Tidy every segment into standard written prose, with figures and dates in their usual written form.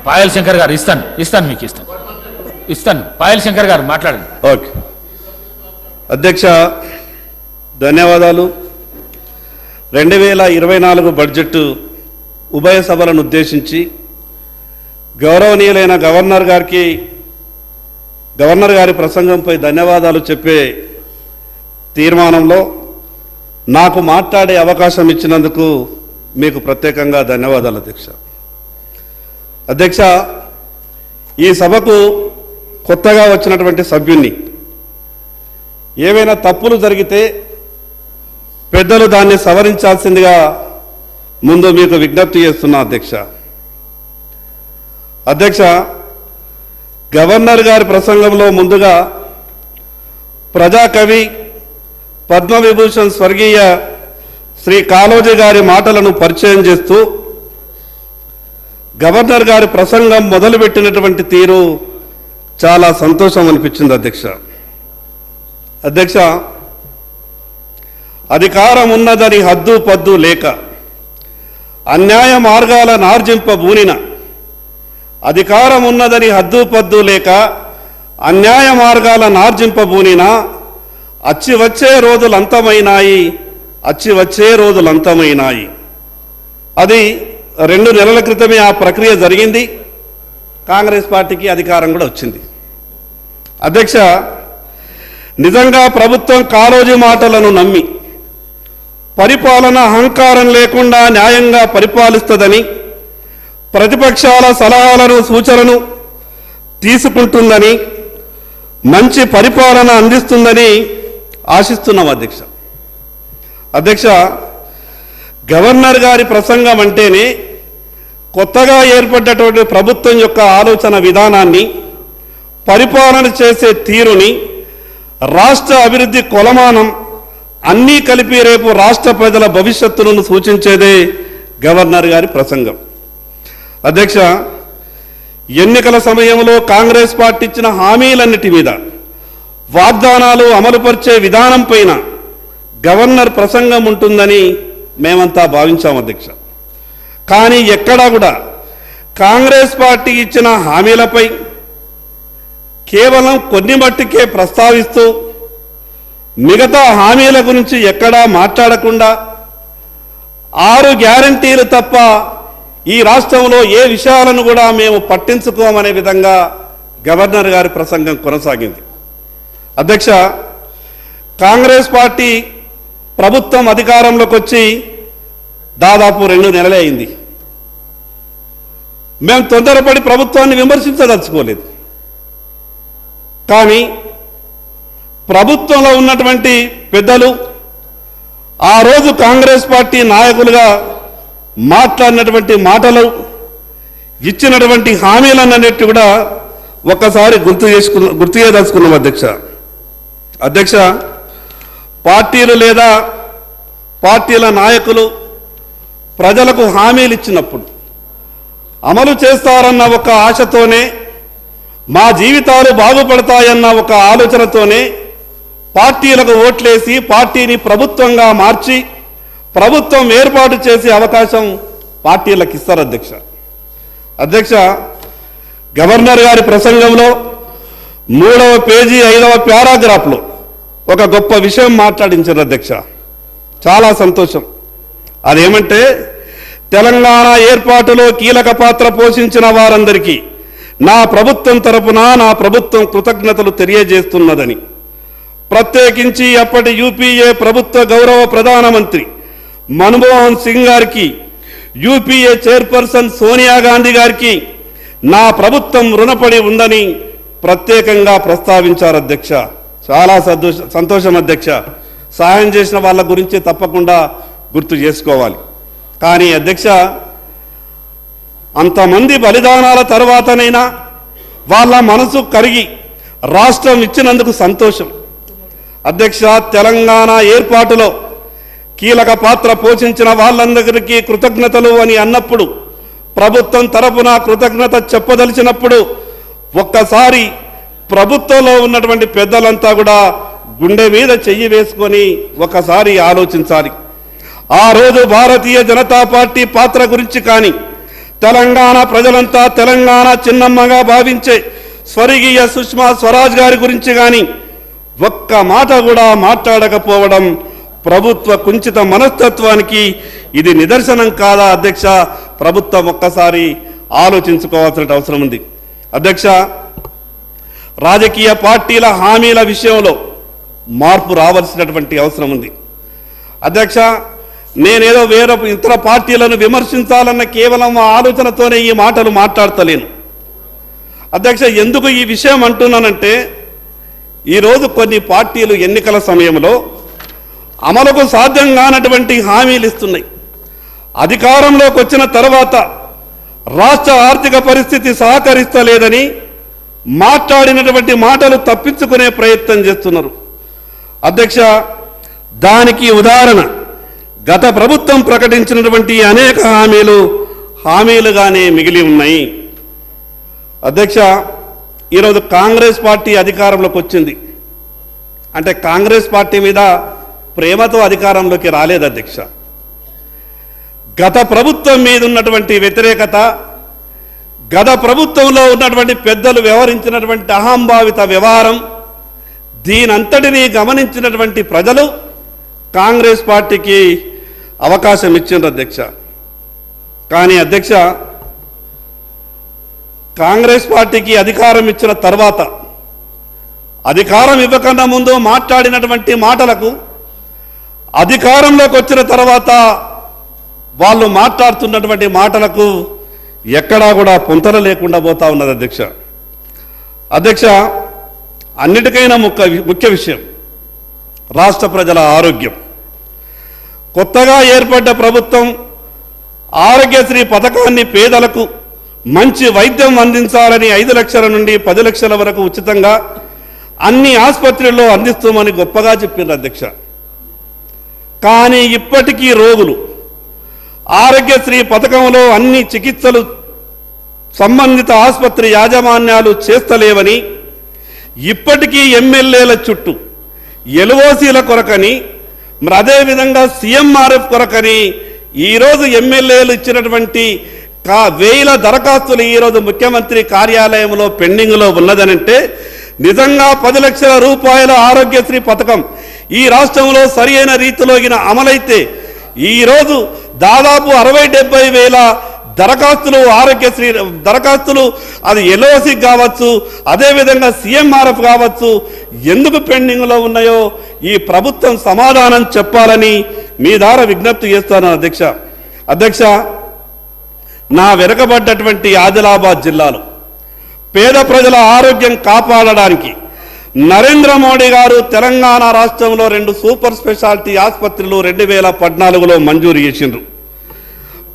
పాయల్ శంకర్ గారు ఇస్తాను మీకు ఇస్తాను పాయల్ శంకర్ గారు మాట్లాడండి. ఓకే అధ్యక్ష, ధన్యవాదాలు. 2024 బడ్జెట్ ఉభయ సభలను ఉద్దేశించి గౌరవనీయులైన గవర్నర్ గారి ప్రసంగంపై ధన్యవాదాలు చెప్పే తీర్మానంలో నాకు మాట్లాడే అవకాశం ఇచ్చినందుకు మీకు ప్రత్యేకంగా ధన్యవాదాలు అధ్యక్ష. ఈ సభకు కొత్తగా వచ్చినటువంటి సభ్యుణ్ణి, ఏవైనా తప్పులు జరిగితే పెద్దలు దాన్ని సవరించాల్సిందిగా ముందు మీకు విజ్ఞప్తి చేస్తున్నా అధ్యక్ష. గవర్నర్ గారి ప్రసంగంలో ముందుగా ప్రజాకవి పద్మవిభూషణ్ స్వర్గీయ శ్రీ కాళోజీ గారి మాటలను పరిచయం చేస్తూ గవర్నర్ గారి ప్రసంగం మొదలుపెట్టినటువంటి తీరు చాలా సంతోషం అనిపించింది అధ్యక్ష. అధికారం ఉన్నదని హద్దు పద్దు లేక అన్యాయ మార్గాల నార్జింపబూనిన, అధికారం ఉన్నదని హద్దు పద్దు లేక అన్యాయ మార్గాల నార్జింపబూనిన, అచ్చి వచ్చే రోజులంతమైనాయి. అది 2 నెలల క్రితమే ఆ ప్రక్రియ జరిగింది. కాంగ్రెస్ పార్టీకి అధికారం కూడా వచ్చింది అధ్యక్ష. నిజంగా ప్రభుత్వం కాళోజీ మాటలను నమ్మి పరిపాలన అహంకారం లేకుండా న్యాయంగా పరిపాలిస్తుందని, ప్రతిపక్షాల సలహాలను సూచనలను తీసుకుంటుందని, మంచి పరిపాలన అందిస్తుందని ఆశిస్తున్నాం అధ్యక్ష. గవర్నర్ గారి ప్రసంగం అంటేనే కొత్తగా ఏర్పడ్డటువంటి ప్రభుత్వం యొక్క ఆలోచన విధానాన్ని, పరిపాలన చేసే తీరుని, రాష్ట్ర అభివృద్ధి కొలమానం అన్నీ కలిపి రేపు రాష్ట్ర ప్రజల భవిష్యత్తును సూచించేదే గవర్నర్ గారి ప్రసంగం అధ్యక్ష. ఎన్నికల సమయంలో కాంగ్రెస్ పార్టీ ఇచ్చిన హామీలన్నిటి మీద, వాగ్దానాలు అమలుపరిచే విధానం పైన గవర్నర్ ప్రసంగం ఉంటుందని మేమంతా భావించాం అధ్యక్ష. కానీ ఎక్కడా కూడా కాంగ్రెస్ పార్టీ ఇచ్చిన హామీలపై కేవలం కొన్ని మట్టుకే ప్రస్తావిస్తూ మిగతా హామీల గురించి ఎక్కడా మాట్లాడకుండా 6 గ్యారంటీలు తప్ప ఈ రాష్ట్రంలో ఏ విషయాలను కూడా మేము పట్టించుకోమనే విధంగా గవర్నర్ గారి ప్రసంగం కొనసాగింది అధ్యక్ష. కాంగ్రెస్ పార్టీ ప్రభుత్వం అధికారంలోకి వచ్చి దాదాపు 2 నెలలే అయింది. మేము తొందరపడి ప్రభుత్వాన్ని విమర్శించదలుచుకోలేదు. కానీ ప్రభుత్వంలో ఉన్నటువంటి పెద్దలు ఆ రోజు కాంగ్రెస్ పార్టీ నాయకులుగా మాట్లాడినటువంటి మాటలు, ఇచ్చినటువంటి హామీలన్నిటి కూడా ఒక్కసారి గుర్తు చేయదలుచుకున్నాం అధ్యక్ష. పార్టీలు లేదా పార్టీల నాయకులు ప్రజలకు హామీలు ఇచ్చినప్పుడు అమలు చేస్తారన్న ఒక ఆశతోనే, మా జీవితాలు బాగుపడతాయన్న ఒక ఆలోచనతోనే పార్టీలకు ఓట్లేసి పార్టీని ప్రభుత్వంగా మార్చి ప్రభుత్వం ఏర్పాటు చేసే అవకాశం పార్టీలకు ఇస్తారు అధ్యక్ష. గవర్నర్ గారి ప్రసంగంలో 3వ పేజీ 5వ పారాగ్రాఫ్లో ఒక గొప్ప విషయం మాట్లాడించారు అధ్యక్ష. చాలా సంతోషం. అదేమంటే, తెలంగాణ ఏర్పాటులో కీలక పాత్ర పోషించిన వారందరికీ నా ప్రభుత్వం తరపున నా ప్రభుత్వం కృతజ్ఞతలు తెలియజేస్తున్నదని, ప్రత్యేకించి అప్పటి యూపీఏ ప్రభుత్వ గౌరవ ప్రధానమంత్రి మన్మోహన్ సింగ్ గారికి, యూపీఏ చైర్పర్సన్ సోనియా గాంధీ గారికి నా ప్రభుత్వం రుణపడి ఉందని ప్రత్యేకంగా ప్రస్తావించారు అధ్యక్ష. చాలా సంతోషం అధ్యక్ష. సహాయం చేసిన వాళ్ళ గురించి తప్పకుండా గుర్తు చేసుకోవాలి. కానీ అధ్యక్ష, అంతమంది బలిదానాల తర్వాతనైనా వాళ్ళ మనసు కరిగి రాష్ట్రం ఇచ్చినందుకు సంతోషం అధ్యక్ష. తెలంగాణ ఏర్పాటులో కీలక పాత్ర పోషించిన వాళ్ళందరికీ కృతజ్ఞతలు అని అన్నప్పుడు, ప్రభుత్వం తరపున కృతజ్ఞత చెప్పదలిచినప్పుడు ఒక్కసారి ప్రభుత్వంలో ఉన్నటువంటి పెద్దలంతా కూడా గుండె మీద చెయ్యి వేసుకొని ఒకసారి ఆలోచించాలి. ఆ రోజు భారతీయ జనతా పార్టీ పాత్ర గురించి కానీ, తెలంగాణ ప్రజలంతా తెలంగాణ చిన్నమ్మగా భావించే స్వర్గీయ సుష్మా స్వరాజ్ గారి గురించి కానీ ఒక్క మాట కూడా మాట్లాడకపోవడం ప్రభుత్వ కుంచిత మనస్తత్వానికి ఇది నిదర్శనం కాదా అధ్యక్ష? ప్రభుత్వం ఒక్కసారి ఆలోచించుకోవాల్సిన అవసరం ఉంది. అధ్యక్ష, రాజకీయ పార్టీల హామీల విషయంలో మార్పు రావాల్సినటువంటి అవసరం ఉంది. అధ్యక్ష, నేనేదో వేరే ఇతర పార్టీలను విమర్శించాలన్న కేవలం ఆలోచనతోనే ఈ మాటలు మాట్లాడతలేను. అధ్యక్ష, ఎందుకు ఈ విషయం అంటున్నానంటే, ఈరోజు కొన్ని పార్టీలు ఎన్నికల సమయంలో అమలుకు సాధ్యం కానటువంటి హామీలు ఇస్తున్నాయి. అధికారంలోకి వచ్చిన తర్వాత రాష్ట్ర ఆర్థిక పరిస్థితి సహకరిస్తలేదని మాట్లాడినటువంటి మాటలు తప్పించుకునే ప్రయత్నం చేస్తున్నారు. అధ్యక్ష, దానికి ఉదాహరణ గత ప్రభుత్వం ప్రకటించినటువంటి అనేక హామీలుగానే మిగిలి ఉన్నాయి. అధ్యక్ష, ఈరోజు కాంగ్రెస్ పార్టీ అధికారంలోకి వచ్చింది అంటే కాంగ్రెస్ పార్టీ మీద ప్రేమతో అధికారంలోకి రాలేదు అధ్యక్ష. గత ప్రభుత్వం మీద ఉన్నటువంటి వ్యతిరేకత, గత ప్రభుత్వంలో ఉన్నటువంటి పెద్దలు వ్యవహరించినటువంటి అహంభావిత వ్యవహారం, దీనంతటినీ గమనించినటువంటి ప్రజలు కాంగ్రెస్ పార్టీకి అవకాశం ఇచ్చిండ్రు అధ్యక్ష. కానీ అధ్యక్ష, కాంగ్రెస్ పార్టీకి అధికారం ఇచ్చిన తర్వాత అధికారం ఇవ్వకన్నా ముందు మాట్లాడినటువంటి మాటలకు అధికారంలోకి వచ్చిన తర్వాత వాళ్ళు మాట్లాడుతున్నటువంటి మాటలకు ఎక్కడా కూడా పొంతన లేకుండా పోతా ఉన్నది అధ్యక్ష. అధ్యక్ష, అన్నిటికైనా ముఖ్య విషయం రాష్ట్ర ప్రజల ఆరోగ్యం. కొత్తగా ఏర్పడ్డ ప్రభుత్వం ఆరోగ్యశ్రీ పథకాన్ని పేదలకు మంచి వైద్యం అందించాలని 5 లక్షల నుండి 10 లక్షల వరకు ఉచితంగా అన్ని ఆసుపత్రుల్లో అందిస్తామని గొప్పగా చెప్పారు అధ్యక్ష. కానీ ఇప్పటికీ రోగులు ఆరోగ్యశ్రీ పథకంలో అన్ని చికిత్సలు సంబంధిత ఆసుపత్రి యాజమాన్యాలు చేస్తలేవని, ఇప్పటికీ ఎమ్మెల్యేల చుట్టూ ఎల్ఓసీల కొరకని, మరి అదేవిధంగా సీఎంఆర్ఎఫ్ కొరకని ఈరోజు ఎమ్మెల్యేలు ఇచ్చినటువంటి 1000 దరఖాస్తులు ఈరోజు ముఖ్యమంత్రి కార్యాలయంలో పెండింగ్లో ఉన్నదనంటే నిజంగా 10 లక్షల రూపాయల ఆరోగ్యశ్రీ పథకం ఈ రాష్ట్రంలో సరైన రీతిలో అమలైతే ఈరోజు దాదాపు 60-70 వేల దరఖాస్తులు ఆరోగ్యశ్రీ దరఖాస్తులు అది ఎల్ఓసి కావచ్చు, అదేవిధంగా సీఎంఆర్ఎఫ్ కావచ్చు, ఎందుకు పెండింగ్లో ఉన్నాయో ఈ ప్రభుత్వం సమాధానం చెప్పాలని మీ ద్వారా విజ్ఞప్తి చేస్తాను అధ్యక్ష. అధ్యక్ష, నా వెనుకబడ్డటువంటి ఆదిలాబాద్ జిల్లాలో పేద ప్రజల ఆరోగ్యం కాపాడడానికి నరేంద్ర మోడీ గారు తెలంగాణ రాష్ట్రంలో 2 సూపర్ స్పెషాలిటీ ఆసుపత్రులు 2014లో మంజూరు చేసిండ్రు.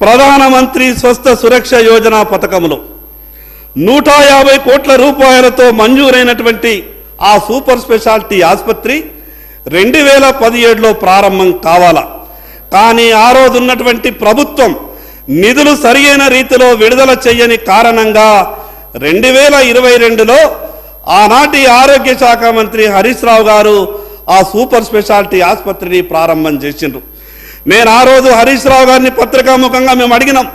ప్రధానమంత్రి స్వస్థ సురక్ష యోజన పథకంలో 150 కోట్ల రూపాయలతో మంజూరైనటువంటి ఆ సూపర్ స్పెషాలిటీ ఆసుపత్రి 2017లో ప్రారంభం కావాలా. కానీ ఆ రోజు ఉన్నటువంటి ప్రభుత్వం నిధులు సరియైన రీతిలో విడుదల చేయని కారణంగా 2022లో ఆనాటి ఆరోగ్య శాఖ మంత్రి హరీష్ రావు గారు ఆ సూపర్ స్పెషాలిటీ ఆసుపత్రిని ప్రారంభం చేసిండ్రు. నేను ఆ రోజు హరీష్ రావు గారిని పత్రికాముఖంగా మేము అడిగినాం,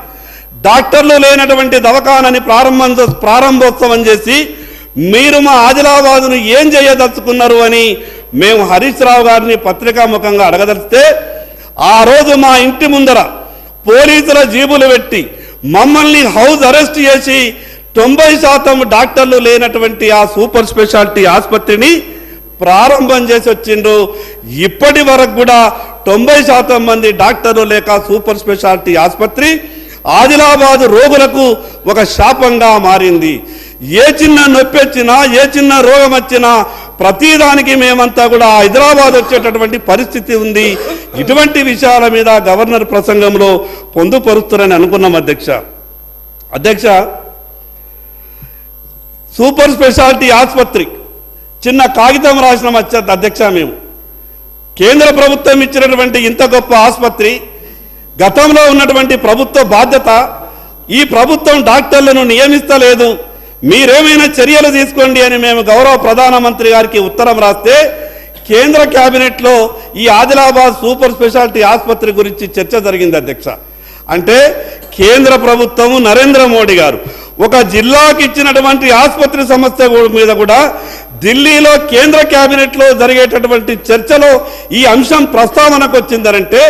డాక్టర్లు లేనటువంటి దవాఖానాని ప్రారంభోత్సవం చేసి మీరు మా ఆదిలాబాదును ఏం చేయదలుచుకున్నారు అని మేము హరీష్ రావు గారిని పత్రికాముఖంగా అడగదలిస్తే ఆ రోజు మా ఇంటి ముందర పోలీసుల జీబులు పెట్టి మమ్మల్ని హౌస్ అరెస్ట్ చేసి 90% డాక్టర్లు లేనటువంటి ఆ సూపర్ స్పెషాలిటీ ఆసుపత్రిని ప్రారంభం చేసి వచ్చిండ్రు. ఇప్పటి వరకు కూడా 90% మంది డాక్టర్లు లేక సూపర్ స్పెషాలిటీ ఆసుపత్రి ఆదిలాబాద్ రోగులకు ఒక శాపంగా మారింది. ఏ చిన్న నొప్పి వచ్చినా, ఏ చిన్న రోగం వచ్చినా ప్రతిదానికి మేమంతా కూడా హైదరాబాద్ వచ్చేటటువంటి పరిస్థితి ఉంది. ఇటువంటి విషయాల మీద గవర్నర్ ప్రసంగంలో పొందుపరుస్తారని అనుకున్నాం అధ్యక్ష. అధ్యక్ష, సూపర్ స్పెషాలిటీ ఆసుపత్రి చిన్న కాగితం రాసిన అధ్యక్ష, మేము కేంద్ర ప్రభుత్వం ఇచ్చినటువంటి ఇంత గొప్ప ఆసుపత్రి, గతంలో ఉన్నటువంటి ప్రభుత్వ బాధ్యత, ఈ ప్రభుత్వం డాక్టర్లను నియమిస్తలేదు, మీరేమైనా చర్యలు తీసుకోండి అని మేము గౌరవ ప్రధానమంత్రి గారికి ఉత్తరం రాస్తే కేంద్ర కేబినెట్లో ఈ ఆదిలాబాద్ సూపర్ స్పెషాలిటీ ఆసుపత్రి గురించి చర్చ జరిగింది అధ్యక్ష. అంటే కేంద్ర ప్రభుత్వము నరేంద్ర మోడీ గారు ఒక జిల్లాకి ఇచ్చినటువంటి ఆసుపత్రి సమస్య మీద కూడా ఢిల్లీలో కేంద్ర కేబినెట్లో జరిగేటటువంటి చర్చలో ఈ అంశం ప్రస్తావనకు వచ్చిందనంటే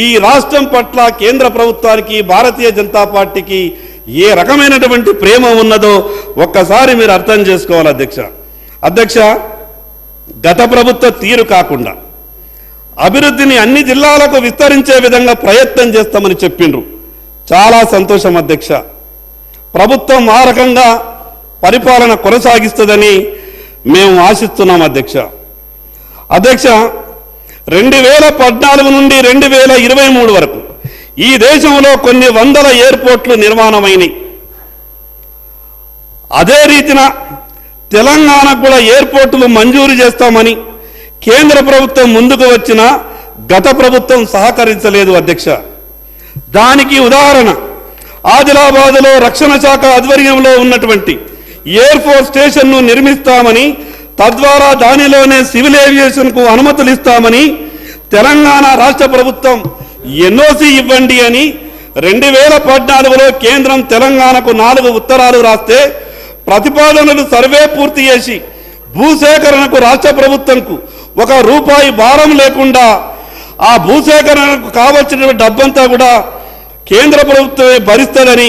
ఈ రాష్ట్రం పట్ల కేంద్ర ప్రభుత్వానికి భారతీయ జనతా పార్టీకి ఏ రకమైనటువంటి ప్రేమ ఉన్నదో ఒక్కసారి మీరు అర్థం చేసుకోవాలి అధ్యక్ష గత ప్రభుత్వ తీరు కాకుండా అభివృద్ధిని అన్ని జిల్లాలకు విస్తరించే విధంగా ప్రయత్నం చేస్తామని చెప్పిండ్రు. చాలా సంతోషం అధ్యక్ష. ప్రభుత్వం ఆ రకంగా పరిపాలన కొనసాగిస్తుందని మేము ఆశిస్తున్నాం అధ్యక్ష. 2014 నుండి 2023 వరకు ఈ దేశంలో కొన్ని వందల ఎయిర్పోర్ట్లు నిర్మాణమైనవి. అదే రీతిన తెలంగాణకు కూడా ఎయిర్పోర్టులు మంజూరు చేస్తామని కేంద్ర ప్రభుత్వం ముందుకు వచ్చిన గత ప్రభుత్వం సహకరించలేదు అధ్యక్ష. దానికి ఉదాహరణ ఆదిలాబాద్లో రక్షణ శాఖ ఆధ్వర్యంలో ఉన్నటువంటి ఎయిర్ ఫోర్స్ స్టేషన్ను నిర్మిస్తామని, తద్వారా దానిలోనే సివిల్ ఏవియేషన్కు అనుమతులు ఇస్తామని తెలంగాణ రాష్ట్ర ప్రభుత్వం ఎన్ఓసి ఇవ్వండి అని 2014లో కేంద్రం తెలంగాణకు 4 ఉత్తరాలు రాస్తే ప్రతిపాదనలు సర్వే పూర్తి చేసి భూసేకరణకు రాష్ట్ర ప్రభుత్వంకు ₹1 భారం లేకుండా ఆ భూసేకరణకు కావలసిన డబ్బంతా కూడా కేంద్ర ప్రభుత్వమే భరిస్తుందని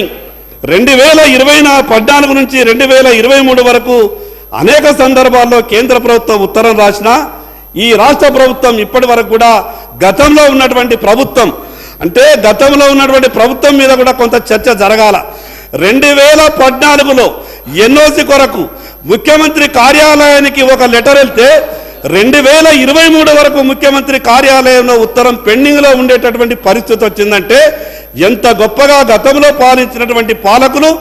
2014 నుంచి 2023 వరకు అనేక సందర్భాల్లో కేంద్ర ప్రభుత్వం ఉత్తరం రాసినా ఈ రాష్ట్ర ప్రభుత్వం ఇప్పటి వరకు కూడా గతంలో ఉన్నటువంటి ప్రభుత్వం అంటే గతంలో ఉన్నటువంటి ప్రభుత్వం మీద కూడా కొంత చర్చ జరగాల. 2014లో ఎన్ఓసి కొరకు ముఖ్యమంత్రి కార్యాలయానికి ఒక లెటర్ వెళ్తే 2023 వరకు ముఖ్యమంత్రి కార్యాలయంలో ఉత్తరం పెండింగ్లో ఉండేటటువంటి పరిస్థితి వచ్చిందంటే ఎంత గొప్పగా గతంలో పాలించినటువంటి పాలకులు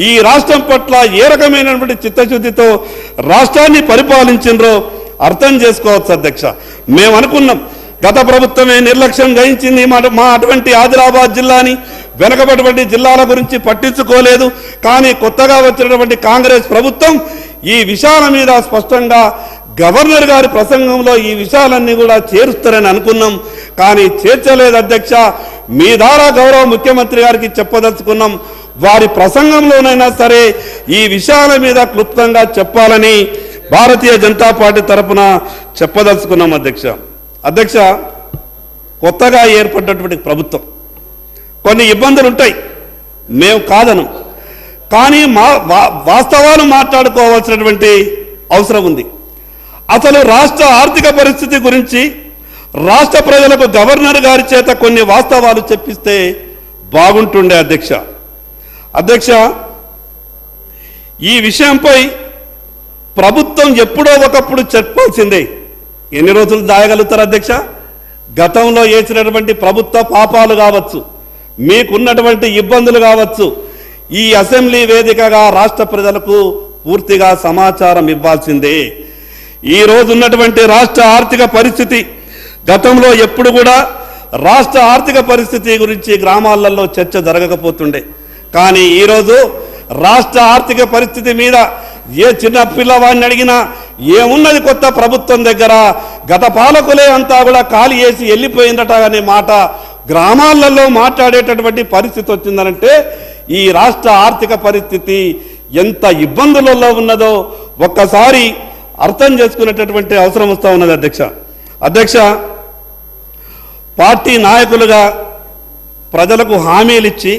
ఈ రాష్ట్రం పట్ల ఏ రకమైనటువంటి చిత్తశుద్ధితో రాష్ట్రాన్ని పరిపాలించిండ్రో అర్థం చేసుకోవచ్చు అధ్యక్ష. మేము అనుకున్నాం గత ప్రభుత్వమే నిర్లక్ష్యం వహించింది, మా అటువంటి ఆదిలాబాద్ జిల్లాని వెనకబడినటువంటి జిల్లాల గురించి పట్టించుకోలేదు. కానీ కొత్తగా వచ్చినటువంటి కాంగ్రెస్ ప్రభుత్వం ఈ విషయాల మీద స్పష్టంగా గవర్నర్ గారి ప్రసంగంలో ఈ విషయాలన్నీ కూడా చేరుస్తారని అనుకున్నాం. కానీ చేర్చలేదు అధ్యక్ష. మీ ద్వారా గౌరవ ముఖ్యమంత్రి గారికి చెప్పదలుచుకున్నాం, వారి ప్రసంగంలోనైనా సరే ఈ విషయాల మీద క్లుప్తంగా చెప్పాలని భారతీయ జనతా పార్టీ తరఫున చెప్పదలుచుకున్నాం అధ్యక్ష. కొత్తగా ఏర్పడినటువంటి ప్రభుత్వం కొన్ని ఇబ్బందులు ఉంటాయి, మేము కాదను. కానీ వాస్తవాలు మాట్లాడుకోవాల్సినటువంటి అవసరం ఉంది. అసలు రాష్ట్ర ఆర్థిక పరిస్థితి గురించి రాష్ట్ర ప్రజలకు గవర్నర్ గారి చేత కొన్ని వాస్తవాలు చెప్పిస్తే బాగుంటుండే అధ్యక్ష. ఈ విషయంపై ప్రభుత్వం ఎప్పుడో ఒకప్పుడు చెప్పాల్సిందే. ఎన్ని రోజులు దాయగలుగుతారు అధ్యక్ష? గతంలో చేసినటువంటి ప్రభుత్వ పాపాలు కావచ్చు, మీకున్నటువంటి ఇబ్బందులు కావచ్చు, ఈ అసెంబ్లీ వేదికగా రాష్ట్ర ప్రజలకు పూర్తిగా సమాచారం ఇవ్వాల్సిందే. ఈ రోజు ఉన్నటువంటి రాష్ట్ర ఆర్థిక పరిస్థితి, గతంలో ఎప్పుడు కూడా రాష్ట్ర ఆర్థిక పరిస్థితి గురించి గ్రామాలలో చర్చ జరగకపోతుండే. కానీ ఈరోజు రాష్ట్ర ఆర్థిక పరిస్థితి మీద ఏ చిన్న పిల్లవాడిని అడిగినా ఏమున్నది కొత్త ప్రభుత్వం దగ్గర, గత పాలకులే అంతా కూడా ఖాళీ చేసి వెళ్ళిపోయిందట అనే మాట గ్రామాలలో మాట్లాడేటటువంటి పరిస్థితి వచ్చిందనంటే ఈ రాష్ట్ర ఆర్థిక పరిస్థితి ఎంత ఇబ్బందులలో ఉన్నదో ఒక్కసారి అర్థం చేసుకునేటటువంటి అవసరం వస్తూ ఉన్నది అధ్యక్ష. పార్టీ నాయకులుగా ప్రజలకు హామీలు ఇచ్చి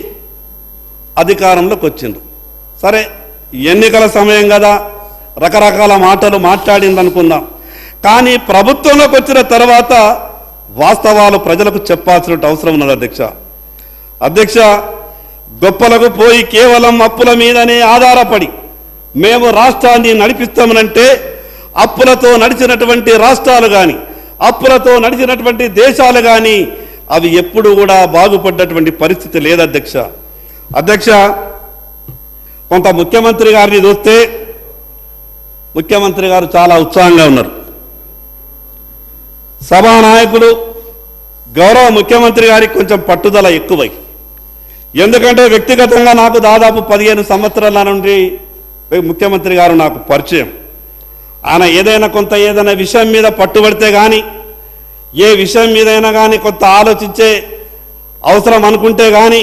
అధికారంలోకి వచ్చిండ్రు. సరే, ఎన్నికల సమయం కదా, రకరకాల మాటలు మాట్లాడింది అనుకుందాం. కానీ ప్రభుత్వంలోకి వచ్చిన తర్వాత వాస్తవాలు ప్రజలకు చెప్పాల్సిన అవసరం ఉన్నది అధ్యక్ష. గొప్పలకు పోయి కేవలం అప్పుల మీదనే ఆధారపడి మేము రాష్ట్రాన్ని నడిపిస్తామనంటే అప్పులతో నడిచినటువంటి రాష్ట్రాలు కానీ అప్పులతో నడిచినటువంటి దేశాలు కానీ అవి ఎప్పుడు కూడా బాగుపడ్డటువంటి పరిస్థితి లేదు అధ్యక్ష. కొంత ముఖ్యమంత్రి గారిని చూస్తే ముఖ్యమంత్రి గారు చాలా ఉత్సాహంగా ఉన్నారు. సభానాయకులు గౌరవ ముఖ్యమంత్రి గారికి కొంచెం పట్టుదల ఎక్కువై, ఎందుకంటే వ్యక్తిగతంగా నాకు దాదాపు 15 సంవత్సరాల నుండి ముఖ్యమంత్రి గారు నాకు పరిచయం. ఆయన ఏదైనా విషయం మీద పట్టుబడితే కానీ, ఏ విషయం మీదైనా కానీ కొంత ఆలోచించే అవసరం అనుకుంటే కానీ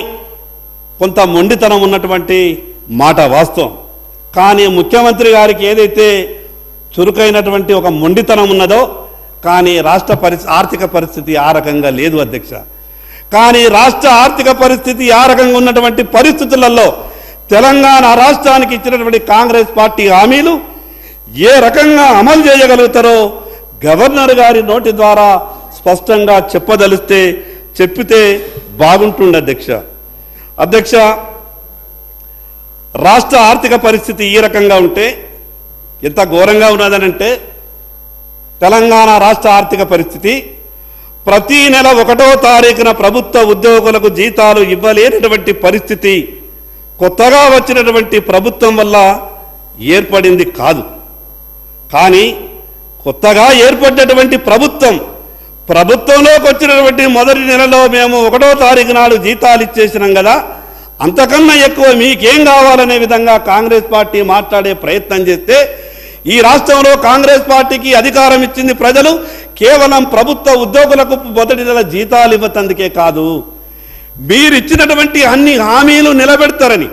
కొంత మొండితనం ఉన్నటువంటి మాట వాస్తవం. కానీ ముఖ్యమంత్రి గారికి ఏదైతే చురుకైనటువంటి ఒక మొండితనం ఉన్నదో, కానీ రాష్ట్ర ఆర్థిక పరిస్థితి ఆ రకంగా లేదు అధ్యక్ష. కానీ రాష్ట్ర ఆర్థిక పరిస్థితి ఆ రకంగా ఉన్నటువంటి పరిస్థితులలో తెలంగాణ రాష్ట్రానికి ఇచ్చినటువంటి కాంగ్రెస్ పార్టీ హామీలు ఏ రకంగా అమలు చేయగలుగుతారో గవర్నర్ గారి నోటి ద్వారా స్పష్టంగా చెప్పితే బాగుంటుండే అధ్యక్ష. రాష్ట్ర ఆర్థిక పరిస్థితి ఈ రకంగా ఉంటే ఎంత ఘోరంగా ఉన్నదనంటే, తెలంగాణ రాష్ట్ర ఆర్థిక పరిస్థితి ప్రతి నెల 1వ తారీఖున ప్రభుత్వ ఉద్యోగులకు జీతాలు ఇవ్వలేనటువంటి పరిస్థితి కొత్తగా వచ్చినటువంటి ప్రభుత్వం వల్ల ఏర్పడింది కాదు. కానీ కొత్తగా ఏర్పడినటువంటి ప్రభుత్వంలోకి వచ్చినటువంటి మొదటి నెలలో మేము 1వ తారీఖు నాడు జీతాలు ఇచ్చేసినాం కదా, అంతకన్నా ఎక్కువ మీకేం కావాలనే విధంగా కాంగ్రెస్ పార్టీ మాట్లాడే ప్రయత్నం చేస్తే, ఈ రాష్ట్రంలో కాంగ్రెస్ పార్టీకి అధికారం ఇచ్చింది ప్రజలు కేవలం ప్రభుత్వ ఉద్యోగులకు మొదటి నెల జీతాలు ఇవ్వతందుకే కాదు, మీరు ఇచ్చినటువంటి అన్ని హామీలు నిలబెడతారని,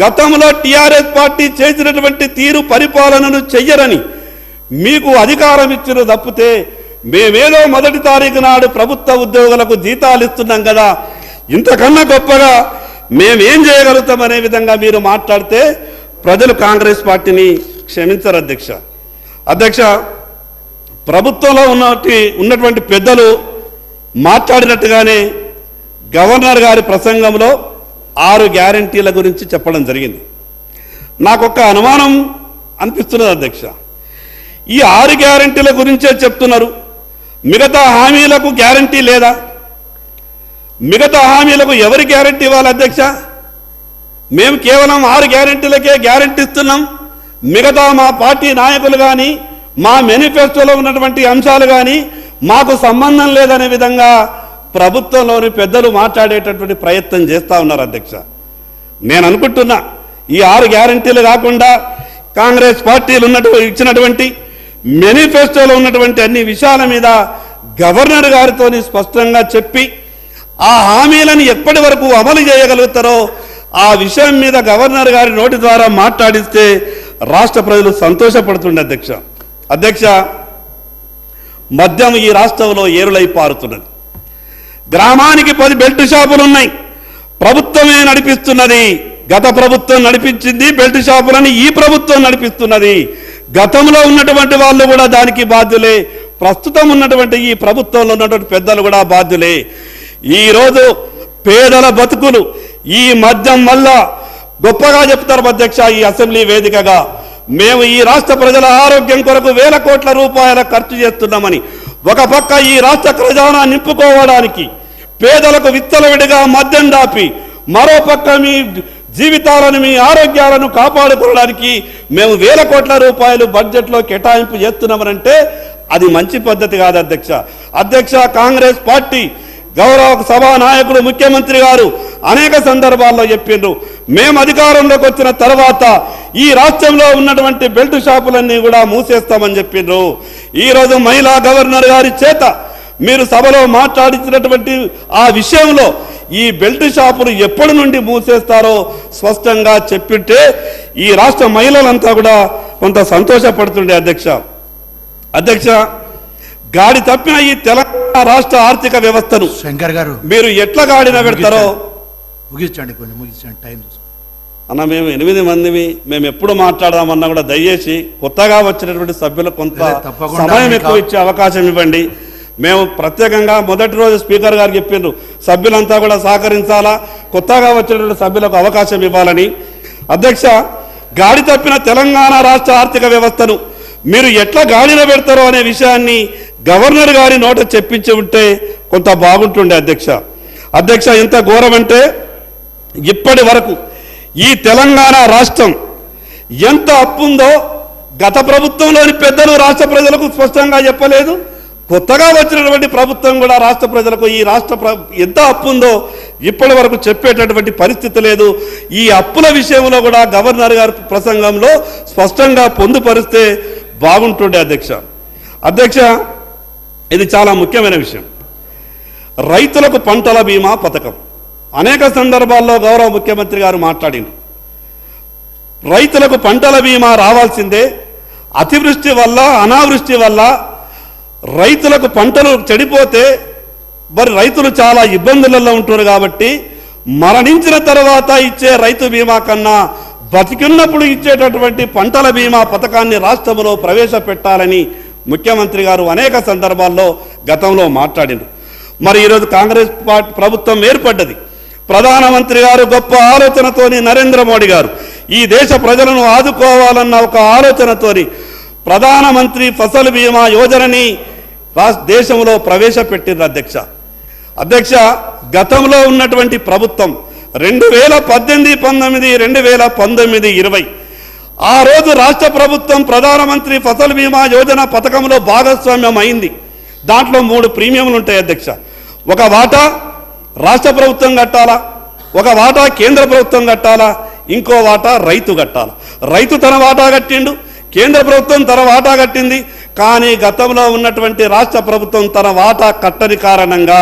గతంలో టీఆర్ఎస్ పార్టీ చేసినటువంటి తీరు పరిపాలనను చెయ్యరని మీకు అధికారం ఇచ్చిన తప్పితే, మేమేదో మొదటి తారీఖు నాడు ప్రభుత్వ ఉద్యోగులకు జీతాలు ఇస్తున్నాం కదా, ఇంతకన్నా గొప్పగా మేమేం చేయగలుగుతామనే విధంగా మీరు మాట్లాడితే ప్రజలు కాంగ్రెస్ పార్టీని క్షమించరు అధ్యక్ష. ప్రభుత్వంలో ఉన్నటువంటి పెద్దలు మాట్లాడినట్టుగానే గవర్నర్ గారి ప్రసంగంలో 6 గ్యారంటీల గురించి చెప్పడం జరిగింది. నాకొక అనుమానం అనిపిస్తున్నది అధ్యక్ష, ఈ 6 గ్యారంటీల గురించే చెప్తున్నారు, మిగతా హామీలకు గ్యారంటీ లేదా? మిగతా హామీలకు ఎవరి గ్యారంటీ ఇవ్వాలి అధ్యక్ష? మేము కేవలం 6 గ్యారంటీలకే గ్యారంటీ ఇస్తున్నాం, మిగతా మా పార్టీ నాయకులు కానీ మా మేనిఫెస్టోలో ఉన్నటువంటి అంశాలు కానీ మాకు సంబంధం లేదనే విధంగా ప్రభుత్వంలోని పెద్దలు మాట్లాడేటటువంటి ప్రయత్నం చేస్తూ ఉన్నారు అధ్యక్ష. నేను అనుకుంటున్నా, ఈ 6 గ్యారంటీలు కాకుండా కాంగ్రెస్ పార్టీలు ఇచ్చినటువంటి మేనిఫెస్టోలో ఉన్నటువంటి అన్ని విషయాల మీద గవర్నర్ గారితో స్పష్టంగా చెప్పి ఆ హామీలను ఎప్పటి వరకు అమలు చేయగలుగుతారో ఆ విషయం మీద గవర్నర్ గారి నోటి ద్వారా మాట్లాడిస్తే రాష్ట్ర ప్రజలు సంతోషపడుతుండే అధ్యక్ష. మద్యం ఈ రాష్ట్రంలో ఏరులై పారుతున్నది. గ్రామానికి 10 బెల్ట్ షాపులు ఉన్నాయి, ప్రభుత్వమే నడిపిస్తున్నది. గత ప్రభుత్వం నడిపించింది బెల్ట్ షాపులని, ఈ ప్రభుత్వం నడిపిస్తున్నది. గతంలో ఉన్నటువంటి వాళ్ళు కూడా దానికి బాధ్యులే, ప్రస్తుతం ఉన్నటువంటి ఈ ప్రభుత్వంలో ఉన్నటువంటి పెద్దలు కూడా బాధ్యులే. ఈరోజు పేదల బతుకులు ఈ మద్యం వల్ల గొప్పగా చెప్తారు అధ్యక్ష. ఈ అసెంబ్లీ వేదికగా మేము ఈ రాష్ట్ర ప్రజల ఆరోగ్యం కొరకు వేల కోట్ల రూపాయల ఖర్చు చేస్తున్నామని, ఒక పక్క ఈ రాష్ట్ర ఖజానా నింపుకోవడానికి పేదలకు విత్తలవిడిగా మద్యం దాపి, మరో పక్క మీ జీవితాలను మీ ఆరోగ్యాలను కాపాడుకోవడానికి మేము వేల కోట్ల రూపాయలు బడ్జెట్లో కేటాయింపు చేస్తున్నామనంటే అది మంచి పద్ధతి కాదు అధ్యక్ష. కాంగ్రెస్ పార్టీ గౌరవ సభా నాయకుడు ముఖ్యమంత్రి గారు అనేక సందర్భాల్లో చెప్పిండ్రు, మేము అధికారంలోకి వచ్చిన తర్వాత ఈ రాష్ట్రంలో ఉన్నటువంటి బెల్ట్ షాపులన్నీ కూడా మూసేస్తామని చెప్పిండ్రు. ఈరోజు మహిళా గవర్నర్ గారి చేత మీరు సభలో మాట్లాడించినటువంటి ఆ విషయంలో ఈ బెల్ట్ షాపులు ఎప్పటి నుండి మూసేస్తారో స్పష్టంగా చెప్పింటే ఈ రాష్ట్ర మహిళలంతా కూడా కొంత సంతోషపడుతుండే అధ్యక్ష. గాడి తప్పిన ఈ తెలంగాణ రాష్ట్ర ఆర్థిక వ్యవస్థను శంకర్ గారు మీరు ఎట్లా గాడిన పెడతారో ముగించండి, కొంచెం ముగించండి, టైం అన్న. మేము 8 మందివి, మేము ఎప్పుడు మాట్లాడదామన్నా కూడా దయచేసి కొత్తగా వచ్చినటువంటి సభ్యులకు కొంత సమయం ఎక్కువ ఇచ్చే అవకాశం ఇవ్వండి. మేము ప్రత్యేకంగా మొదటి రోజు స్పీకర్ గారు చెప్పిండ్రు, సభ్యులంతా కూడా సహకరించాలా, కొత్తగా వచ్చినటువంటి సభ్యులకు అవకాశం ఇవ్వాలని. అధ్యక్ష, గాడి తప్పిన తెలంగాణ రాష్ట్ర ఆర్థిక వ్యవస్థను మీరు ఎట్లా గాడిన పెడతారో అనే విషయాన్ని గవర్నర్ గారి నోట చెప్పించి ఉంటే కొంత బాగుంటుండే అధ్యక్ష. ఎంత ఘోరం అంటే ఇప్పటి వరకు ఈ తెలంగాణ రాష్ట్రం ఎంత అప్పుందో గత ప్రభుత్వంలోని పెద్దలు రాష్ట్ర ప్రజలకు స్పష్టంగా చెప్పలేదు. కొత్తగా వచ్చినటువంటి ప్రభుత్వం కూడా రాష్ట్ర ప్రజలకు ఈ ఎంత అప్పు ఉందో ఇప్పటి వరకు చెప్పేటటువంటి పరిస్థితి లేదు. ఈ అప్పుల విషయంలో కూడా గవర్నర్ గారి ప్రసంగంలో స్పష్టంగా పొందుపరిస్తే బాగుంటుండే అధ్యక్ష. ఇది చాలా ముఖ్యమైన విషయం. రైతులకు పంటల బీమా పథకం అనేక సందర్భాల్లో గౌరవ ముఖ్యమంత్రి గారు మాట్లాడింది. రైతులకు పంటల బీమా రావాల్సిందే, అతివృష్టి వల్ల అనావృష్టి వల్ల రైతులకు పంటలు చెడిపోతే మరి రైతులు చాలా ఇబ్బందులలో ఉంటున్నారు కాబట్టి మరణించిన తర్వాత ఇచ్చే రైతు బీమా కన్నా బతికున్నప్పుడు ఇచ్చేటటువంటి పంటల బీమా పథకాన్ని రాష్ట్రంలో ప్రవేశపెట్టాలని ముఖ్యమంత్రి గారు అనేక సందర్భాల్లో గతంలో మాట్లాడినారు. మరి ఈరోజు కాంగ్రెస్ ప్రభుత్వం ఏర్పడ్డది. ప్రధానమంత్రి గారు గొప్ప ఆలోచనతోని, నరేంద్ర మోడీ గారు ఈ దేశ ప్రజలను ఆదుకోవాలన్న ఒక ఆలోచనతోని ప్రధానమంత్రి ఫసల్ బీమా యోజనని దేశంలో ప్రవేశపెట్టింది. అధ్యక్ష గతంలో ఉన్నటువంటి ప్రభుత్వం 2018, 19, 2019, 20 ఆ రోజు రాష్ట్ర ప్రభుత్వం ప్రధానమంత్రి ఫసల్ బీమా యోజన పథకంలో భాగస్వామ్యం అయింది. దాంట్లో 3 ప్రీమియంలు ఉంటాయి అధ్యక్ష. ఒక వాటా రాష్ట్ర ప్రభుత్వం కట్టాలా, ఒక వాటా కేంద్ర ప్రభుత్వం కట్టాలా, ఇంకో వాటా రైతు కట్టాలా. రైతు తన వాటా కట్టిండు, కేంద్ర ప్రభుత్వం తన వాటా కట్టింది. కానీ గతంలో ఉన్నటువంటి రాష్ట్ర ప్రభుత్వం తన వాటా కట్టని కారణంగా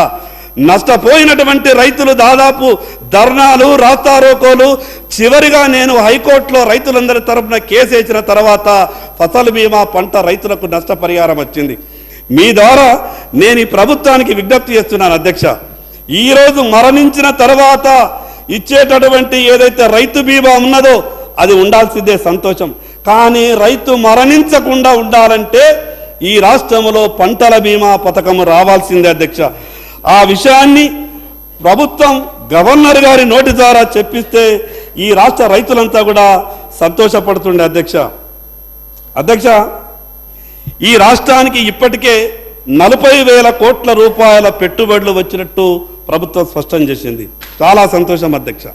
నష్టపోయినటువంటి రైతులు దాదాపు ధర్నాలు, రాస్తారోకోలు, చివరిగా నేను హైకోర్టులో రైతులందరి తరపున కేసు వేసిన తర్వాత ఫసల్ బీమా పంట రైతులకు నష్టపరిహారం వచ్చింది. మీ ద్వారా నేను ఈ ప్రభుత్వానికి విజ్ఞప్తి చేస్తున్నాను అధ్యక్ష. ఈరోజు మరణించిన తర్వాత ఇచ్చేటటువంటి ఏదైతే రైతు బీమా ఉన్నదో అది ఉండాల్సిందే, సంతోషం. కానీ రైతు మరణించకుండా ఉండాలంటే ఈ రాష్ట్రంలో పంటల బీమా పథకం రావాల్సిందే అధ్యక్ష. ఆ విషయాన్ని ప్రభుత్వం గవర్నర్ గారి నోటి ద్వారా చెప్పిస్తే ఈ రాష్ట్ర రైతులంతా కూడా సంతోషపడుతుండే అధ్యక్ష. ఈ రాష్ట్రానికి ఇప్పటికే 40,000 కోట్ల రూపాయల పెట్టుబడులు వచ్చినట్టు ప్రభుత్వం స్పష్టం చేసింది. చాలా సంతోషం అధ్యక్ష.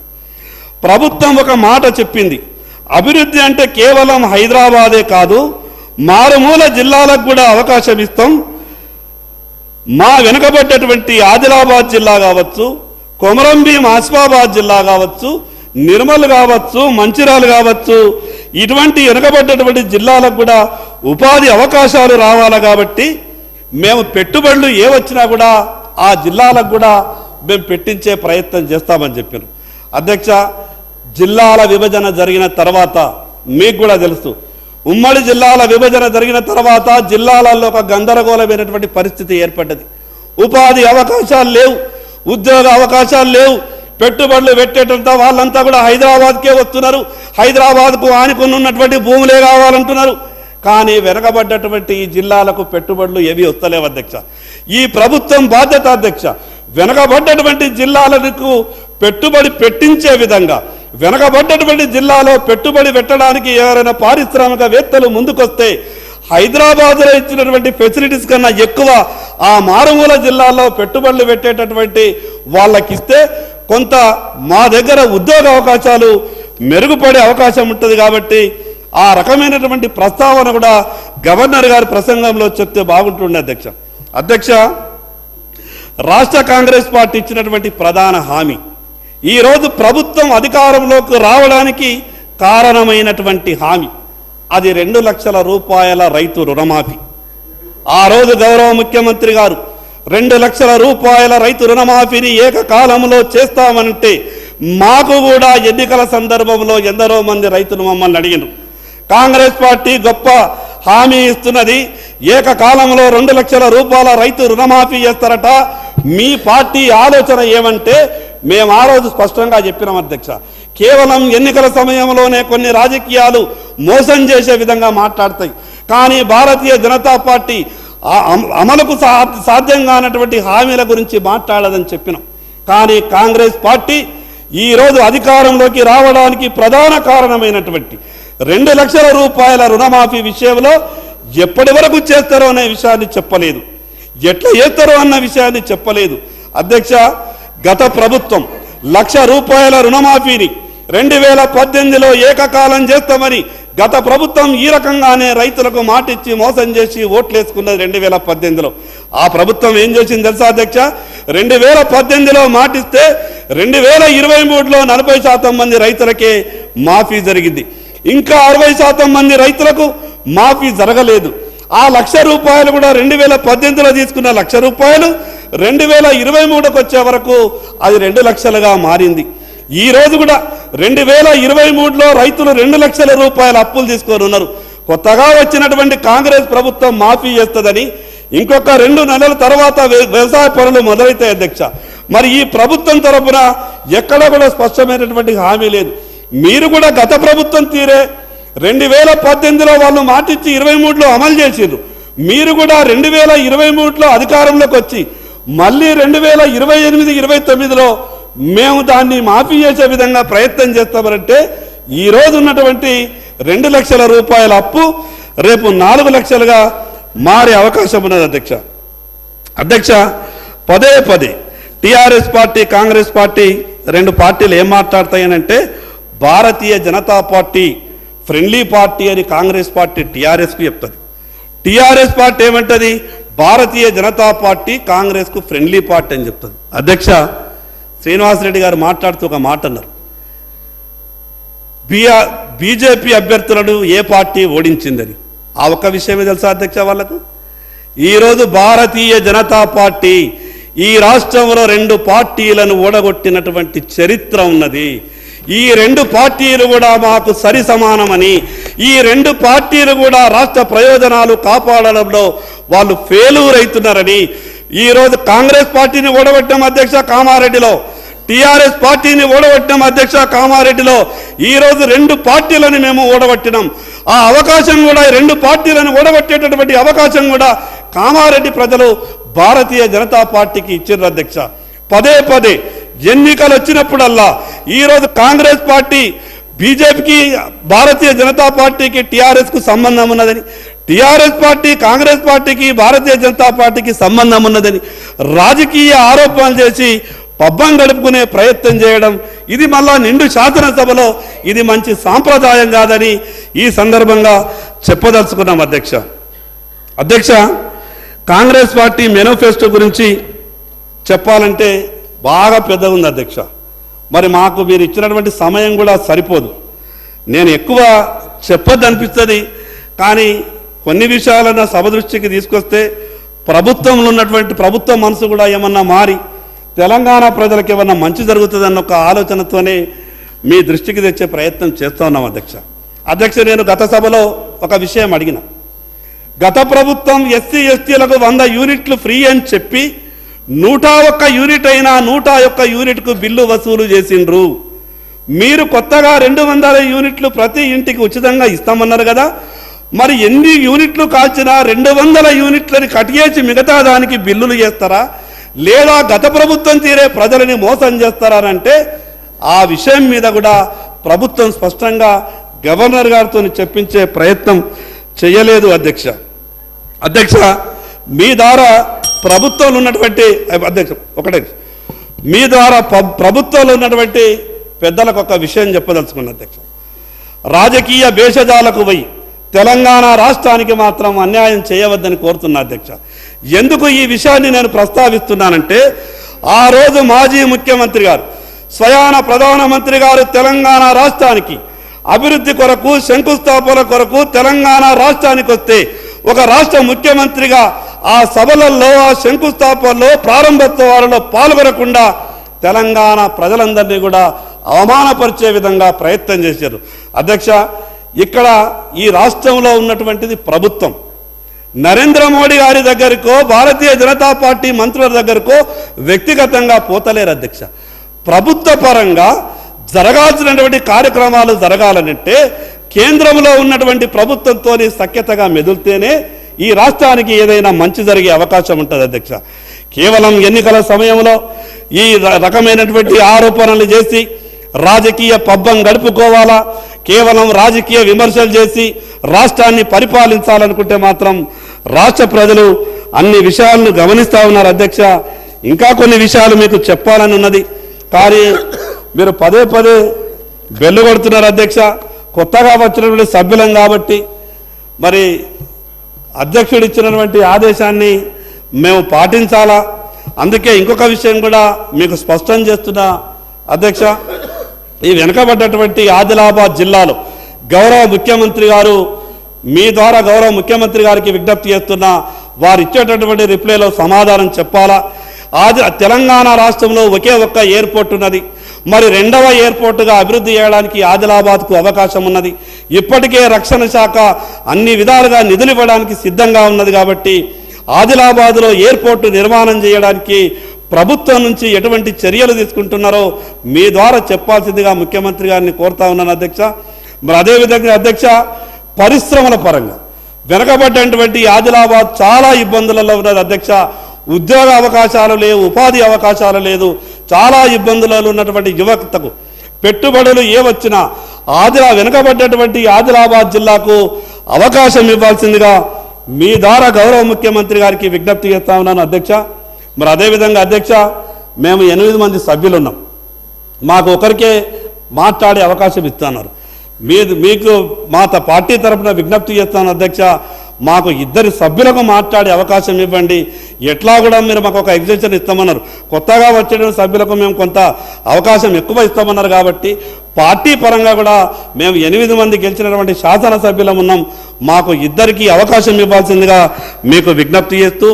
ప్రభుత్వం ఒక మాట చెప్పింది, అభివృద్ధి అంటే కేవలం హైదరాబాదే కాదు, మారుమూల జిల్లాలకు కూడా అవకాశం ఇస్తాం. మా వెనుకబడ్డటువంటి ఆదిలాబాద్ జిల్లా కావచ్చు, కొమరంభీం ఆసిఫాబాద్ జిల్లా కావచ్చు, నిర్మల్ కావచ్చు, మంచిర్యాల కావచ్చు, ఇటువంటి వెనుకబడ్డటువంటి జిల్లాలకు కూడా ఉపాధి అవకాశాలు రావాలి. కాబట్టి మేము పెట్టుబడులు ఏ వచ్చినా కూడా ఆ జిల్లాలకు కూడా మేము పెట్టించే ప్రయత్నం చేస్తామని చెప్పారు అధ్యక్ష. జిల్లాల విభజన జరిగిన తర్వాత మీకు కూడా తెలుసు, ఉమ్మడి జిల్లాల విభజన జరిగిన తర్వాత జిల్లాలలో ఒక గందరగోళమైనటువంటి పరిస్థితి ఏర్పడ్డది. ఉపాధి అవకాశాలు లేవు, ఉద్యోగ అవకాశాలు లేవు. పెట్టుబడులు పెట్టేటంతా వాళ్ళంతా కూడా హైదరాబాద్కే వస్తున్నారు, హైదరాబాద్కు ఆనుకుని ఉన్నటువంటి భూములే కావాలంటున్నారు. కానీ వెనకబడ్డటువంటి ఈ జిల్లాలకు పెట్టుబడులు ఏవి వస్తలేవు అధ్యక్ష. ఈ ప్రభుత్వం బాధ్యత అధ్యక్ష, వెనకబడ్డటువంటి జిల్లాలకు పెట్టుబడి పెట్టించే విధంగా, వెనకబడ్డటువంటి జిల్లాలో పెట్టుబడి పెట్టడానికి ఎవరైనా పారిశ్రామికవేత్తలు ముందుకొస్తే హైదరాబాద్లో ఇచ్చినటువంటి ఫెసిలిటీస్ కన్నా ఎక్కువ ఆ మారుమూల జిల్లాలో పెట్టుబడులు పెట్టేటటువంటి వాళ్ళకిస్తే కొంత మా దగ్గర ఉద్యోగ అవకాశాలు మెరుగుపడే అవకాశం ఉంటుంది. కాబట్టి ఆ రకమైనటువంటి ప్రస్తావన కూడా గవర్నర్ గారి ప్రసంగంలో చెప్తే బాగుంటుండే అధ్యక్ష. రాష్ట్ర కాంగ్రెస్ పార్టీ ఇచ్చినటువంటి ప్రధాన హామీ, ఈరోజు ప్రభుత్వం అధికారంలోకి రావడానికి కారణమైనటువంటి హామీ, అది 2 లక్షల రూపాయల రైతు రుణమాఫీ. ఆ రోజు గౌరవ ముఖ్యమంత్రి గారు 2 లక్షల రూపాయల రైతు రుణమాఫీని ఏకకాలంలో చేస్తామంటే మాకు కూడా ఎన్నికల సందర్భంలో ఎందరో మంది రైతులు మమ్మల్ని అడిగినారు. కాంగ్రెస్ పార్టీ గొప్ప హామీ ఇస్తున్నది, ఏకకాలంలో 2 లక్షల రూపాయల రైతు రుణమాఫీ చేస్తారట, మీ పార్టీ ఆలోచన ఏమంటే మేము ఆ రోజు స్పష్టంగా చెప్పినాం అధ్యక్ష. కేవలం ఎన్నికల సమయంలోనే కొన్ని రాజకీయాలు మోసం చేసే విధంగా మాట్లాడతాయి. కానీ భారతీయ జనతా పార్టీ అమలుకు సాధ్యం కానటువంటి హామీల గురించి మాట్లాడదని చెప్పినాం. కానీ కాంగ్రెస్ పార్టీ ఈరోజు అధికారంలోకి రావడానికి ప్రధాన కారణమైనటువంటి 2 లక్షల రూపాయల రుణమాఫీ విషయంలో ఎప్పటి వరకు చేస్తారో అనే విషయాన్ని చెప్పలేదు, ఎట్లా చేస్తారో అన్న విషయాన్ని చెప్పలేదు అధ్యక్ష. గత ప్రభుత్వం 1 లక్ష రూపాయల రుణమాఫీని 2018లో ఏకకాలం చేస్తామని గత ప్రభుత్వం ఈ రకంగానే రైతులకు మాటిచ్చి మోసం చేసి ఓట్లేసుకున్నది 2018లో. ఆ ప్రభుత్వం ఏం చేసింది తెలుసా అధ్యక్ష? 2018లో మాటిస్తే 2023లో 40% మంది రైతులకే మాఫీ జరిగింది. ఇంకా 60% మంది రైతులకు మాఫీ జరగలేదు. ఆ 1 లక్ష రూపాయలు కూడా 2018లో తీసుకున్న 1 లక్ష రూపాయలు 2023కు వచ్చే వరకు అది 2 లక్షలుగా మారింది. ఈ రోజు కూడా 2023లో రైతులు 2 లక్షల రూపాయల అప్పులు తీసుకొని ఉన్నారు. కొత్తగా వచ్చినటువంటి కాంగ్రెస్ ప్రభుత్వం మాఫీ చేస్తుందని ఇంకొక 2 నెలల తర్వాత వ్యవసాయ పనులు మొదలైతాయి అధ్యక్ష. మరి ఈ ప్రభుత్వం తరపున ఎక్కడ కూడా స్పష్టమైనటువంటి హామీ లేదు. మీరు కూడా గత ప్రభుత్వం తీరే 2018లో వాళ్ళు మాటిచ్చి 23లో అమలు చేసిర్రు. మీరు కూడా 2023లో అధికారంలోకి వచ్చి మళ్ళీ 2028, 29లో మేము దాన్ని మాఫీ చేసే విధంగా ప్రయత్నం చేస్తామంటే ఈ రోజు ఉన్నటువంటి 2 లక్షల రూపాయల అప్పు రేపు 4 లక్షలుగా మారే అవకాశం ఉన్నది అధ్యక్ష. అధ్యక్ష, పదే టిఆర్ఎస్ పార్టీ, కాంగ్రెస్ పార్టీ 2 పార్టీలు ఏం మాట్లాడతాయనంటే Bharatiya Janata party friendly party అని కాంగ్రెస్ పార్టీ టిఆర్ఎస్కు చెప్తుంది. టిఆర్ఎస్ పార్టీ ఏమంటది? భారతీయ జనతా పార్టీ కాంగ్రెస్కు ఫ్రెండ్లీ పార్టీ అని చెప్తుంది. అధ్యక్ష, శ్రీనివాసరెడ్డి గారు మాట్లాడుతూ ఒక మాట అన్నారు, బీజేపీ అభ్యర్థులను ఏ పార్టీ ఓడించిందని. ఆ ఒక్క విషయమే తెలుసా అధ్యక్ష వాళ్లకు? ఈరోజు భారతీయ జనతా పార్టీ ఈ రాష్ట్రంలో 2 పార్టీలను ఓడగొట్టినటువంటి చరిత్ర ఉన్నది. ఈ 2 పార్టీలు కూడా మాకు సరి సమానమని, ఈ 2 పార్టీలు కూడా రాష్ట్ర ప్రయోజనాలు కాపాడడంలో వాళ్ళు ఫెయిల్యూర్ అవుతున్నారని ఈరోజు కాంగ్రెస్ పార్టీని ఓడగొట్టాం అధ్యక్ష కామారెడ్డిలో, టిఆర్ఎస్ పార్టీని ఓడగొట్టినాం అధ్యక్ష కామారెడ్డిలో. ఈరోజు 2 పార్టీలను మేము ఓడగొట్టినాం. ఆ అవకాశం కూడా 2 పార్టీలను ఓడగొట్టేటటువంటి అవకాశం కూడా కామారెడ్డి ప్రజలు భారతీయ జనతా పార్టీకి ఇచ్చారు అధ్యక్ష. పదే ఎన్నికలు వచ్చినప్పుడల్లా ఈరోజు కాంగ్రెస్ పార్టీ బీజేపీకి, భారతీయ జనతా పార్టీకి, టిఆర్ఎస్కు సంబంధం ఉన్నదని, టిఆర్ఎస్ పార్టీ కాంగ్రెస్ పార్టీకి, భారతీయ జనతా పార్టీకి సంబంధం ఉన్నదని రాజకీయ ఆరోపణలు చేసి పబ్బం గడుపుకునే ప్రయత్నం చేయడం, ఇది మళ్ళా నిండు శాసనసభలో ఇది మంచి సాంప్రదాయం కాదని ఈ సందర్భంగా చెప్పదలుచుకున్నాం అధ్యక్ష. అధ్యక్ష, కాంగ్రెస్ పార్టీ మేనిఫెస్టో గురించి చెప్పాలంటే బాగా పెద్దగా ఉంది అధ్యక్ష. మరి మాకు మీరు ఇచ్చినటువంటి సమయం కూడా సరిపోదు. నేను ఎక్కువ చెప్పొద్దు అనిపిస్తుంది, కానీ కొన్ని విషయాలన్నా సభ దృష్టికి తీసుకొస్తే ప్రభుత్వంలో ఉన్నటువంటి ప్రభుత్వ మనసు కూడా ఏమన్నా మారి తెలంగాణ ప్రజలకు ఏమన్నా మంచి జరుగుతుందన్న ఒక ఆలోచనతోనే మీ దృష్టికి తెచ్చే ప్రయత్నం చేస్తూ ఉన్నాం అధ్యక్ష. అధ్యక్ష, నేను గత సభలో ఒక విషయం అడిగిన, గత ప్రభుత్వం ఎస్సీ ఎస్టీలకు 100 యూనిట్లు ఫ్రీ అని చెప్పి 101 యూనిట్ అయినా 101 యూనిట్కు బిల్లు వసూలు చేసిండ్రు. మీరు కొత్తగా 200 యూనిట్లు ప్రతి ఇంటికి ఉచితంగా ఇస్తామన్నారు కదా, మరి ఎన్ని యూనిట్లు కాల్చినా 200 యూనిట్లని కటియేసి మిగతా దానికి బిల్లులు చేస్తారా, లేదా గత ప్రభుత్వం తీరే ప్రజలని మోసం చేస్తారంటే ఆ విషయం మీద కూడా ప్రభుత్వం స్పష్టంగా గవర్నర్ గారితో చెప్పించే ప్రయత్నం చేయలేదు అధ్యక్ష. అధ్యక్ష, మీ ద్వారా ప్రభుత్వంలో ఉన్నటువంటి అధ్యక్ష మీ ద్వారా ప్రభుత్వంలో ఉన్నటువంటి పెద్దలకు ఒక విషయం చెప్పదలుచుకున్న అధ్యక్ష, రాజకీయ భేషజాలకు పోయి తెలంగాణ రాష్ట్రానికి మాత్రం అన్యాయం చేయవద్దని కోరుతున్నా అధ్యక్ష. ఎందుకు ఈ విషయాన్ని నేను ప్రస్తావిస్తున్నానంటే, ఆ రోజు మాజీ ముఖ్యమంత్రి గారు, స్వయాన ప్రధానమంత్రి గారు తెలంగాణ రాష్ట్రానికి అభివృద్ధి కొరకు, శంకుస్థాపన కొరకు తెలంగాణ రాష్ట్రానికి వస్తే ఒక రాష్ట్ర ముఖ్యమంత్రిగా ఆ సభలలో, ఆ శంకుస్థాపనలో, ప్రారంభోత్సవాలలో పాల్గొనకుండా తెలంగాణ ప్రజలందరినీ కూడా అవమానపరిచే విధంగా ప్రయత్నం చేశారు అధ్యక్ష. ఇక్కడ ఈ రాష్ట్రంలో ఉన్నటువంటిది ప్రభుత్వం. నరేంద్ర మోడీ గారి దగ్గరకో, భారతీయ జనతా పార్టీ మంత్రుల దగ్గరకో వ్యక్తిగతంగా పోతలేరు అధ్యక్ష. ప్రభుత్వ పరంగా జరగాల్సినటువంటి కార్యక్రమాలు జరగాలనంటే కేంద్రంలో ఉన్నటువంటి ప్రభుత్వంతో సఖ్యతగా మెదులుతేనే ఈ రాష్ట్రానికి ఏదైనా మంచి జరిగే అవకాశం ఉంటుంది అధ్యక్ష. కేవలం ఎన్నికల సమయంలో ఈ రకమైనటువంటి ఆరోపణలు చేసి రాజకీయ పబ్బం గడుపుకోవాలా, కేవలం రాజకీయ విమర్శలు చేసి రాష్ట్రాన్ని పరిపాలించాలనుకుంటే మాత్రం రాష్ట్ర ప్రజలు అన్ని విషయాలను గమనిస్తూ ఉన్నారు అధ్యక్ష. ఇంకా కొన్ని విషయాలు మీకు చెప్పాలని ఉన్నది, కానీ మీరు పదే బెల్లు కొడుతున్నారు అధ్యక్ష. కొత్తగా వచ్చినటువంటి సభ్యులం కాబట్టి మరి అధ్యక్షుడు ఇచ్చినటువంటి ఆదేశాన్ని మేము పాటించాలా. అందుకే ఇంకొక విషయం కూడా మీకు స్పష్టం చేస్తున్నా అధ్యక్ష, ఈ వెనుకబడ్డటువంటి ఆదిలాబాద్ జిల్లాలో గౌరవ ముఖ్యమంత్రి గారు, మీ ద్వారా గౌరవ ముఖ్యమంత్రి గారికి విజ్ఞప్తి చేస్తున్నా, వారు ఇచ్చేటటువంటి రిప్లైలో సమాధానం చెప్పాలా. తెలంగాణ రాష్ట్రంలో ఒకే ఒక్క ఎయిర్పోర్ట్ ఉన్నది. మరి రెండవ ఎయిర్పోర్టుగా అభివృద్ధి చేయడానికి ఆదిలాబాద్కు అవకాశం ఉన్నది. ఇప్పటికే రక్షణ శాఖ అన్ని విధాలుగా నిధులు ఇవ్వడానికి సిద్ధంగా ఉన్నది. కాబట్టి ఆదిలాబాద్లో ఎయిర్పోర్టు నిర్మాణం చేయడానికి ప్రభుత్వం నుంచి ఎటువంటి చర్యలు తీసుకుంటున్నారో మీ ద్వారా చెప్పాల్సిందిగా ముఖ్యమంత్రి గారిని కోరుతా ఉన్నాను అధ్యక్ష. మరి అదేవిధంగా అధ్యక్ష, పరిశ్రమల పరంగా వెనకబడ్డటువంటి ఆదిలాబాద్ చాలా ఇబ్బందులలో ఉన్నది అధ్యక్ష. ఉద్యోగ అవకాశాలు లేవు, ఉపాధి అవకాశాలు లేదు, చాలా ఇబ్బందులలో ఉన్నటువంటి యువతకు పెట్టుబడులు ఏ వచ్చినా వెనకబడ్డటువంటి ఆదిలాబాద్ జిల్లాకు అవకాశం ఇవ్వాల్సిందిగా మీ ద్వారా గౌరవ ముఖ్యమంత్రి గారికి విజ్ఞప్తి చేస్తా ఉన్నాను అధ్యక్ష. మరి అదేవిధంగా అధ్యక్ష, మేము 8 మంది సభ్యులు ఉన్నాం. మాకు ఒకరికే మాట్లాడే అవకాశం ఇస్తున్నారు. మీకు మా పార్టీ తరఫున విజ్ఞప్తి చేస్తాను అధ్యక్ష, మాకు 2 సభ్యులకు మాట్లాడే అవకాశం ఇవ్వండి. ఎట్లా కూడా మీరు మాకు ఒక ఎగ్జెన్షన్ ఇస్తామన్నారు. కొత్తగా వచ్చే సభ్యులకు మేము కొంత అవకాశం ఎక్కువ ఇస్తామన్నారు. కాబట్టి పార్టీ పరంగా కూడా మేము 8 మంది గెలిచినటువంటి శాసనసభ్యులం ఉన్నాం. మాకు 2కి అవకాశం ఇవ్వాల్సిందిగా మీకు విజ్ఞప్తి చేస్తూ,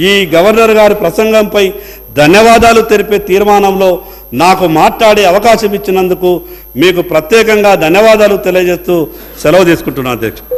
ఈ గవర్నర్ గారి ప్రసంగంపై ధన్యవాదాలు తెలిపే తీర్మానంలో నాకు మాట్లాడే అవకాశం ఇచ్చినందుకు మీకు ప్రత్యేకంగా ధన్యవాదాలు తెలియజేస్తూ సెలవు తీసుకుంటున్నాను అధ్యక్ష.